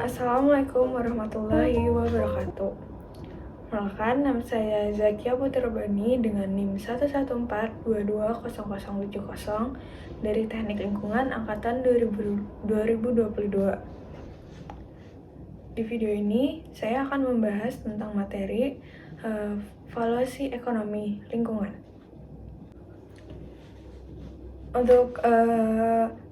Assalamualaikum warahmatullahi wabarakatuh. Perkenalkan, nama saya Zakia Putrabani dengan NIM 114220070 dari Teknik Lingkungan Angkatan 2022. Di video ini, saya akan membahas tentang materi valuasi ekonomi lingkungan. Untuk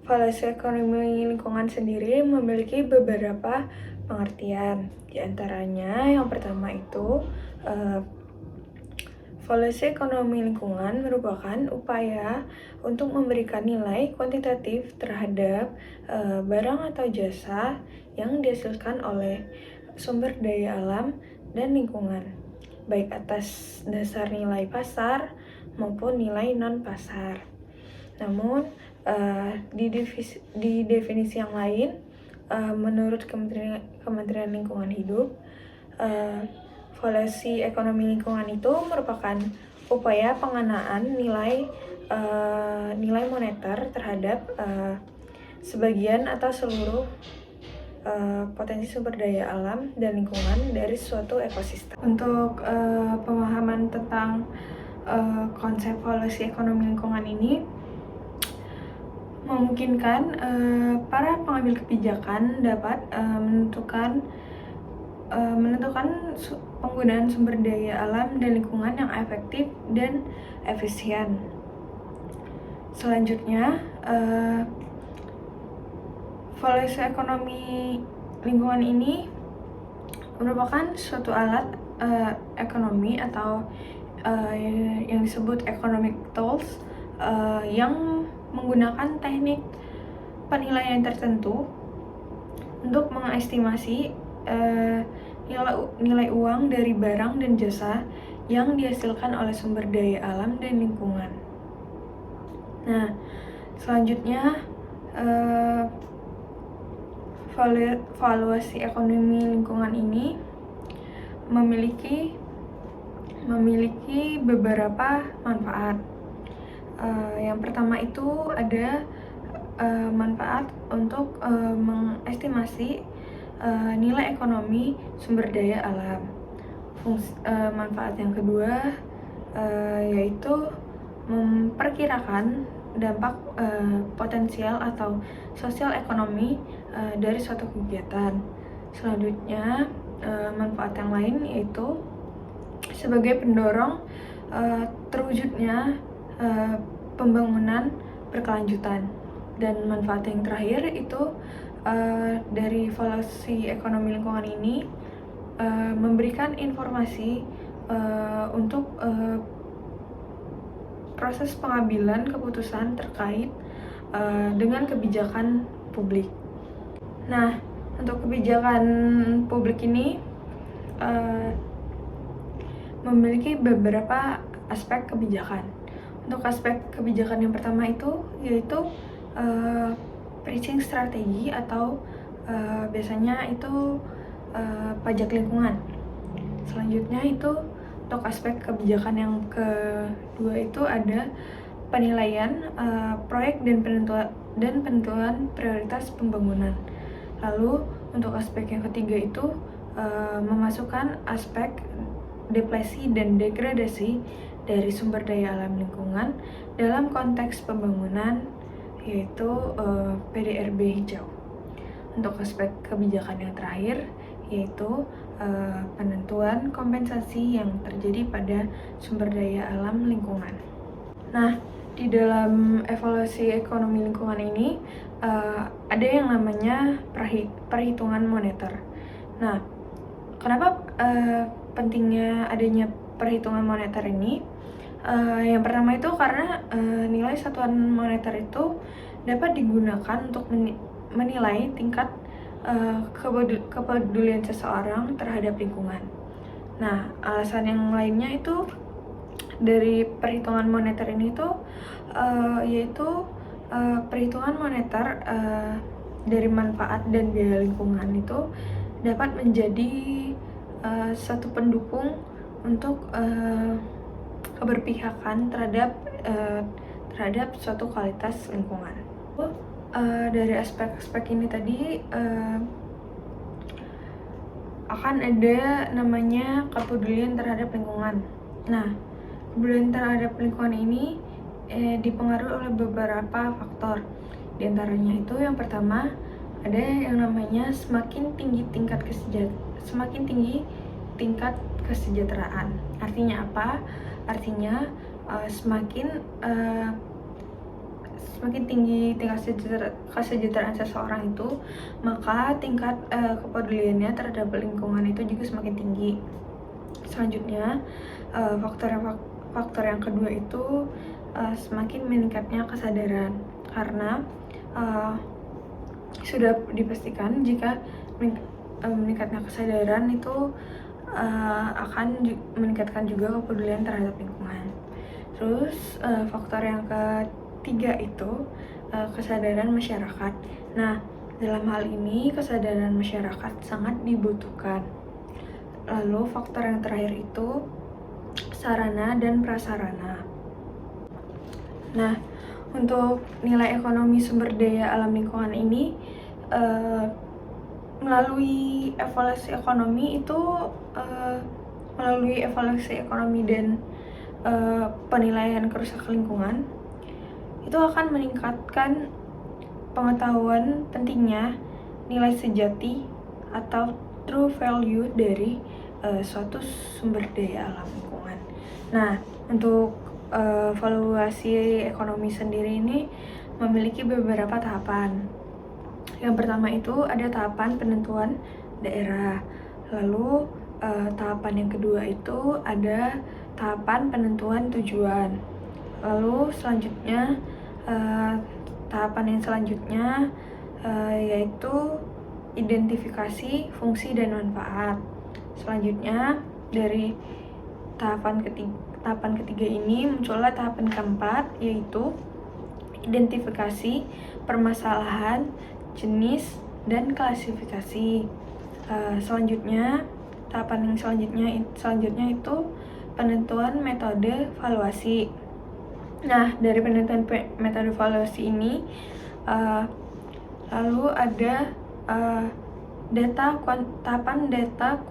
valuasi ekonomi lingkungan sendiri memiliki beberapa pengertian. Di antaranya yang pertama itu valuasi ekonomi lingkungan merupakan upaya untuk memberikan nilai kuantitatif terhadap barang atau jasa yang dihasilkan oleh sumber daya alam dan lingkungan, baik atas dasar nilai pasar maupun nilai non-pasar. Namun, di definisi yang lain, menurut Kementerian Lingkungan Hidup, valuasi ekonomi lingkungan itu merupakan upaya pengenaan nilai moneter terhadap sebagian atau seluruh potensi sumber daya alam dan lingkungan dari suatu ekosistem. Untuk pemahaman tentang konsep valuasi ekonomi lingkungan ini memungkinkan para pengambil kebijakan dapat menentukan penggunaan sumber daya alam dan lingkungan yang efektif dan efisien. Selanjutnya, valuasi ekonomi lingkungan ini merupakan suatu alat ekonomi atau yang disebut economic tools yang menggunakan teknik penilaian tertentu untuk mengestimasi nilai uang dari barang dan jasa yang dihasilkan oleh sumber daya alam dan lingkungan. Nah, selanjutnya valuasi ekonomi lingkungan ini memiliki beberapa manfaat. Yang pertama itu ada manfaat untuk mengestimasi nilai ekonomi sumber daya alam. Manfaat yang kedua yaitu memperkirakan dampak potensial atau sosial ekonomi dari suatu kegiatan. Selanjutnya, manfaat yang lain yaitu sebagai pendorong terwujudnya pembangunan berkelanjutan. Dan manfaat yang terakhir itu dari valuasi ekonomi lingkungan ini memberikan informasi untuk proses pengambilan keputusan terkait dengan kebijakan publik. Nah, untuk kebijakan publik ini memiliki beberapa aspek kebijakan. Untuk aspek kebijakan yang pertama itu yaitu pricing strategi atau biasanya itu pajak lingkungan. Selanjutnya itu untuk aspek kebijakan yang kedua itu ada penilaian proyek dan penentuan prioritas pembangunan. Lalu untuk aspek yang ketiga itu memasukkan aspek deplesi dan degradasi dari sumber daya alam lingkungan dalam konteks pembangunan, yaitu PDRB hijau. Untuk aspek kebijakan yang terakhir yaitu penentuan kompensasi yang terjadi pada sumber daya alam lingkungan. Nah, di dalam evaluasi ekonomi lingkungan ini ada yang namanya perhitungan moneter. Nah, kenapa pentingnya adanya perhitungan moneter ini? Yang pertama itu karena nilai satuan moneter itu dapat digunakan untuk menilai tingkat kepedulian seseorang terhadap lingkungan. Nah, alasan yang lainnya itu dari perhitungan moneter ini tuh yaitu perhitungan moneter dari manfaat dan biaya lingkungan itu dapat menjadi satu pendukung untuk keberpihakan terhadap suatu kualitas lingkungan. Dari aspek-aspek ini tadi akan ada namanya kepedulian terhadap lingkungan. Nah, kepedulian terhadap lingkungan ini dipengaruhi oleh beberapa faktor. Di antaranya itu yang pertama ada yang namanya semakin tinggi tingkat kesejahteraan. Artinya apa? Artinya semakin tinggi tingkat kesejahteraan seseorang itu, maka tingkat kepeduliannya terhadap lingkungan itu juga semakin tinggi. Selanjutnya, faktor yang kedua itu semakin meningkatnya kesadaran, karena sudah dipastikan jika meningkatnya kesadaran itu akan meningkatkan juga kepedulian terhadap lingkungan. Terus faktor yang ketiga itu kesadaran masyarakat. Nah, dalam hal ini kesadaran masyarakat sangat dibutuhkan. Lalu faktor yang terakhir itu sarana dan prasarana. Nah, untuk nilai ekonomi sumber daya alam lingkungan ini melalui evaluasi ekonomi dan penilaian kerusakan lingkungan itu akan meningkatkan pengetahuan pentingnya nilai sejati atau true value dari suatu sumber daya alam lingkungan. Nah, untuk valuasi ekonomi sendiri ini memiliki beberapa tahapan. Yang pertama itu ada tahapan penentuan daerah. Lalu tahapan yang kedua itu ada tahapan penentuan tujuan. Lalu selanjutnya tahapan yang selanjutnya yaitu identifikasi fungsi dan manfaat. Selanjutnya dari tahapan ketiga ini muncullah tahapan keempat, yaitu identifikasi permasalahan, jenis, dan klasifikasi. Selanjutnya tahapan yang selanjutnya itu penentuan metode valuasi. Nah, dari penentuan metode valuasi ini lalu ada tahapan data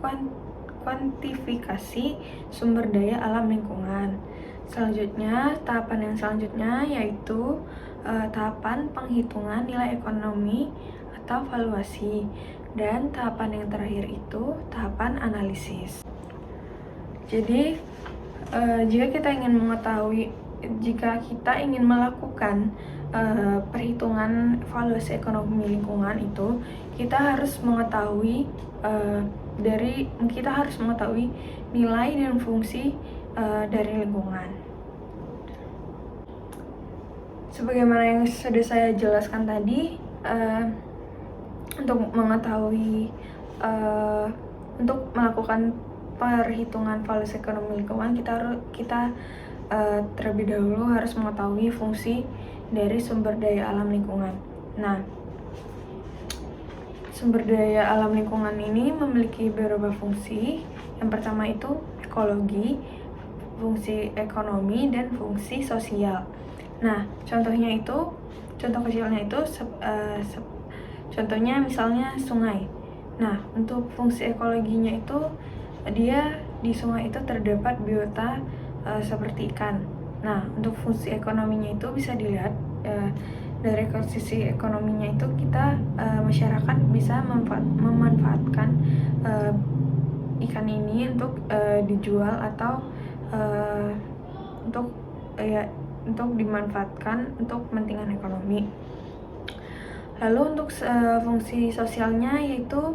kuantifikasi sumber daya alam lingkungan. Selanjutnya, tahapan yang selanjutnya yaitu tahapan penghitungan nilai ekonomi atau valuasi. Dan tahapan yang terakhir itu tahapan analisis. Jadi, jika kita ingin melakukan perhitungan valuasi ekonomi lingkungan itu, kita harus mengetahui nilai dan fungsi dari lingkungan. Sebagaimana yang sudah saya jelaskan tadi, untuk melakukan perhitungan valuasi ekonomi lingkungan, kita terlebih dahulu harus mengetahui fungsi dari sumber daya alam lingkungan. Nah, sumber daya alam lingkungan ini memiliki beberapa fungsi. Yang pertama itu ekologi, fungsi ekonomi, dan fungsi sosial. Nah, contoh kecilnya itu contohnya misalnya sungai. Nah, untuk fungsi ekologinya itu dia di sungai itu terdapat biota seperti ikan. Nah, untuk fungsi ekonominya itu bisa dilihat dari sisi ekonominya itu kita masyarakat bisa memanfaatkan ikan ini untuk dijual atau untuk dimanfaatkan untuk kepentingan ekonomi. Lalu untuk fungsi sosialnya yaitu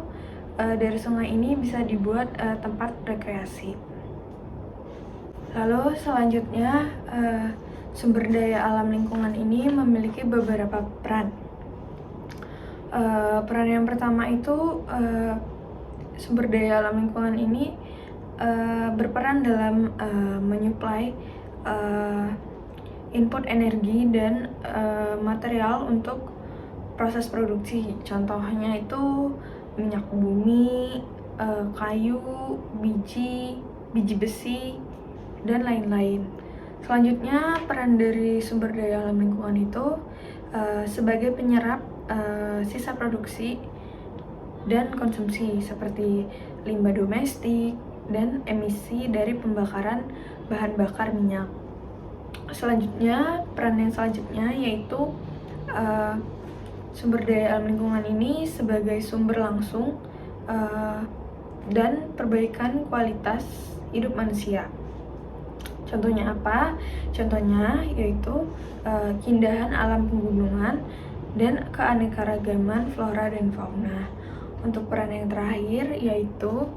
dari sungai ini bisa dibuat tempat rekreasi. Lalu selanjutnya sumber daya alam lingkungan ini memiliki beberapa peran. Peran yang pertama itu sumber daya alam lingkungan ini berperan dalam menyuplai input energi dan material untuk proses produksi. Contohnya itu minyak bumi, kayu, biji besi, dan lain-lain. Selanjutnya, peran dari sumber daya alam lingkungan itu sebagai penyerap sisa produksi dan konsumsi, seperti limbah domestik, dan emisi dari pembakaran bahan bakar minyak. Selanjutnya, peran yang selanjutnya yaitu sumber daya alam lingkungan ini sebagai sumber langsung dan perbaikan kualitas hidup manusia. Contohnya apa? Contohnya yaitu keindahan alam pegunungan dan keanekaragaman flora dan fauna. Untuk peran yang terakhir yaitu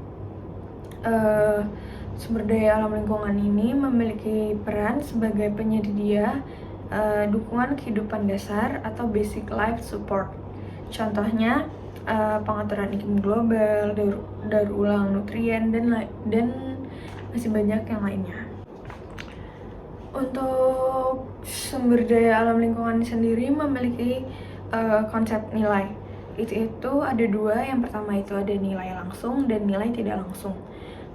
sumber daya alam lingkungan ini memiliki peran sebagai penyedia dukungan kehidupan dasar atau basic life support. Contohnya pengaturan iklim global, daur ulang nutrien, dan masih banyak yang lainnya. Untuk sumber daya alam lingkungan sendiri memiliki konsep nilai. Itu ada dua. Yang pertama itu ada nilai langsung dan nilai tidak langsung.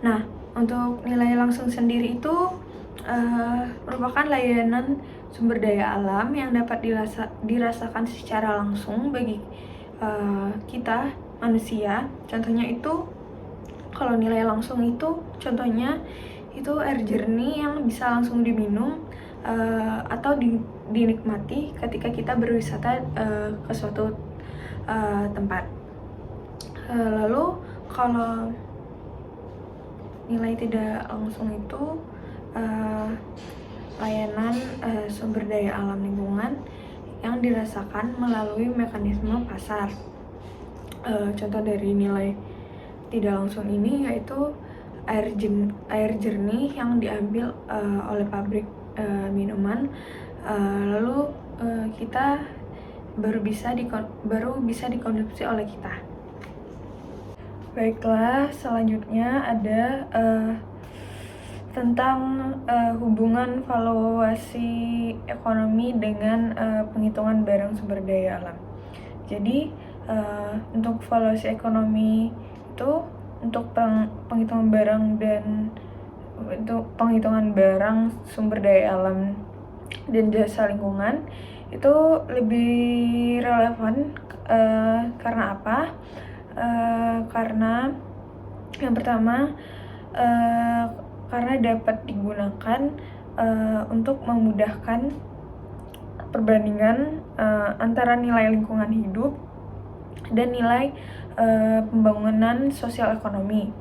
Nah, untuk nilai langsung sendiri itu merupakan layanan sumber daya alam yang dapat dirasakan secara langsung bagi kita manusia. Contohnya itu, kalau nilai langsung itu contohnya itu air jernih yang bisa langsung diminum atau dinikmati ketika kita berwisata ke suatu tempat. Lalu kalau nilai tidak langsung itu layanan sumber daya alam lingkungan yang dirasakan melalui mekanisme pasar. Contoh dari nilai tidak langsung ini yaitu air jernih yang diambil oleh pabrik minuman, lalu kita baru bisa dikonsumsi oleh kita. Baiklah, selanjutnya ada tentang hubungan valuasi ekonomi dengan penghitungan barang sumber daya alam. Jadi untuk valuasi ekonomi itu untuk penghitungan barang dan untuk penghitungan barang sumber daya alam dan jasa lingkungan itu lebih relevan karena apa? Karena yang pertama karena dapat digunakan untuk memudahkan perbandingan antara nilai lingkungan hidup dan nilai pembangunan sosial ekonomi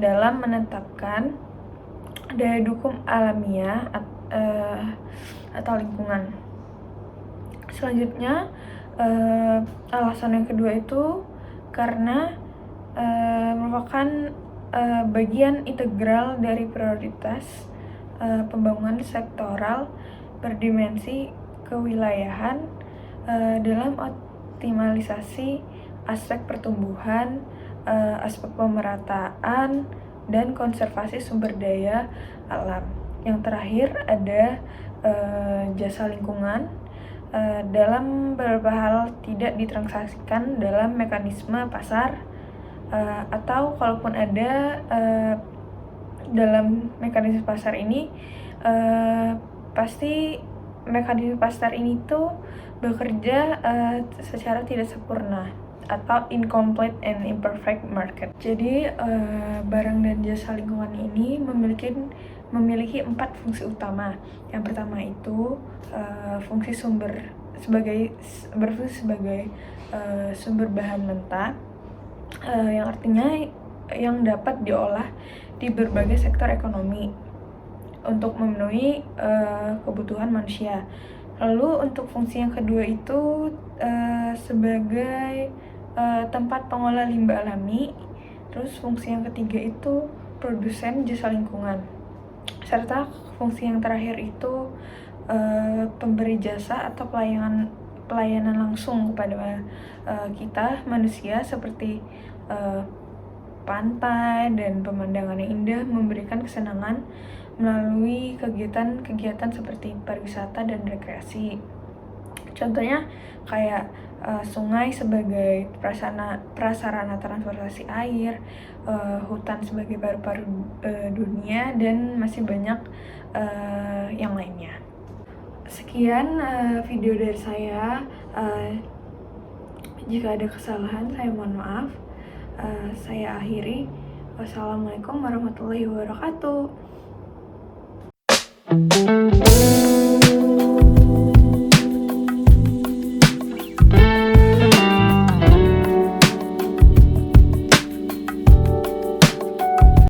dalam menetapkan daya dukung alamiah atau lingkungan. Selanjutnya, alasan yang kedua itu karena merupakan bagian integral dari prioritas pembangunan sektoral berdimensi kewilayahan dalam optimalisasi aspek pertumbuhan, aspek pemerataan, dan konservasi sumber daya alam. Yang terakhir ada jasa lingkungan dalam beberapa hal tidak ditransaksikan dalam mekanisme pasar atau kalaupun ada dalam mekanisme pasar ini pasti mekanisme pasar ini tuh bekerja secara tidak sempurna atau incomplete and imperfect market. Jadi barang dan jasa lingkungan ini memiliki 4 fungsi utama. Yang pertama itu berfungsi sebagai sumber bahan mentah, yang artinya yang dapat diolah di berbagai sektor ekonomi untuk memenuhi kebutuhan manusia. Lalu untuk fungsi yang kedua itu sebagai tempat pengolah limbah alami. Terus fungsi yang ketiga itu produsen jasa lingkungan. Serta fungsi yang terakhir itu pemberi jasa atau pelayanan langsung kepada kita manusia seperti pantai dan pemandangan yang indah, memberikan kesenangan melalui kegiatan-kegiatan seperti pariwisata dan rekreasi. Contohnya kayak sungai sebagai prasarana transportasi air, hutan sebagai paru-paru dunia, dan masih banyak yang lainnya. Sekian video dari saya. Jika ada kesalahan, saya mohon maaf. Saya akhiri. Wassalamualaikum warahmatullahi wabarakatuh.